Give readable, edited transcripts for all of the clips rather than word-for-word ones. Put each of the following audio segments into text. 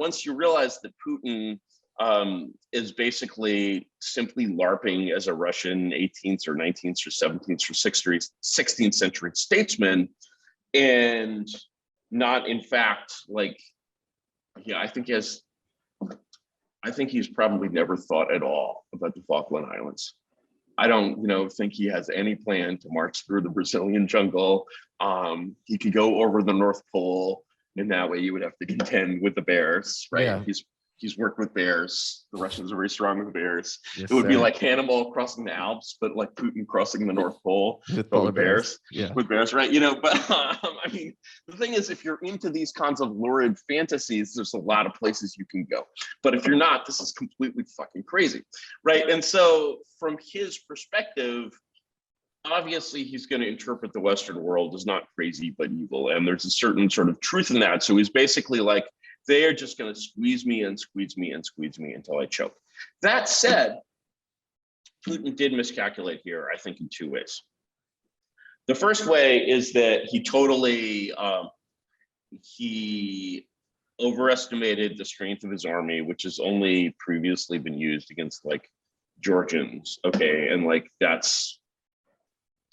once you realize that Putin is basically simply LARPing as a Russian 18th or 19th or 17th or 16th century statesman, and not in fact like, yeah, I think he's probably never thought at all about the Falkland Islands. I don't, think he has any plan to march through the Brazilian jungle. He could go over the North Pole, and that way you would have to contend with the bears, right? Yeah. He's worked with bears. The Russians are very strong with bears. Yes, it would be sir. like Hannibal crossing the Alps, but like Putin crossing the North Pole With polar bears. Yeah. with bears, right? But I mean, the thing is, if you're into these kinds of lurid fantasies, there's a lot of places you can go. But if you're not, this is completely fucking crazy, right? And so from his perspective, obviously he's going to interpret the Western world as not crazy, but evil. And there's a certain sort of truth in that. So he's basically like, they are just going to squeeze me and squeeze me and squeeze me until I choke. That said, Putin did miscalculate here, I think, in two ways. The first way is that he totally, he overestimated the strength of his army, which has only previously been used against like Georgians. Okay. And like, it's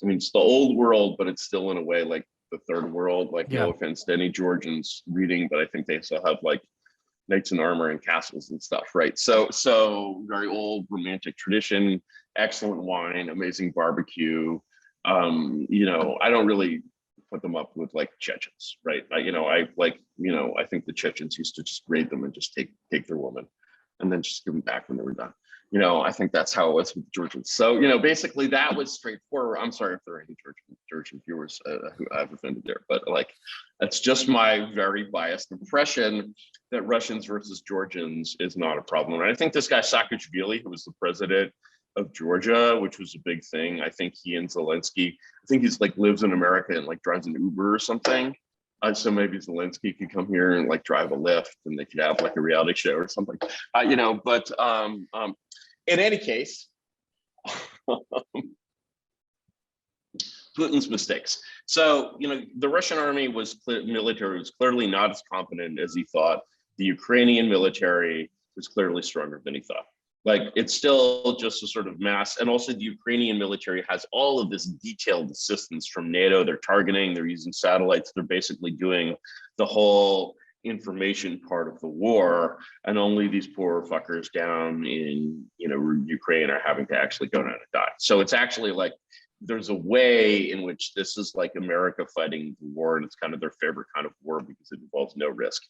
the old world, but it's still in a way like the third world. Like, no offense to any Georgians reading, but I think they still have like knights in armor and castles and stuff, right? So very old romantic tradition, excellent wine, amazing barbecue. I don't really put them up with like Chechens, right? I think the Chechens used to just raid them and just take their woman and then just give them back when they were done. I think that's how it was with Georgians. So, basically that was straightforward. I'm sorry if there are any Georgian viewers who I've offended there, but like, that's just my very biased impression that Russians versus Georgians is not a problem. And I think this guy Saakashvili, who was the president of Georgia, which was a big thing. I think he and Zelensky, I think he's like lives in America and like drives an Uber or something. So maybe Zelensky could come here and like drive a Lyft and they could have like a reality show or something, but in any case, Putin's mistakes. So, the Russian army military was clearly not as competent as he thought. The Ukrainian military was clearly stronger than he thought. Like, it's still just a sort of mass. And also the Ukrainian military has all of this detailed assistance from NATO. They're targeting, they're using satellites. They're basically doing the whole information part of the war, and only these poor fuckers down in Ukraine are having to actually go down and die. So it's actually like there's a way in which this is like America fighting the war, and it's kind of their favorite kind of war because it involves no risk.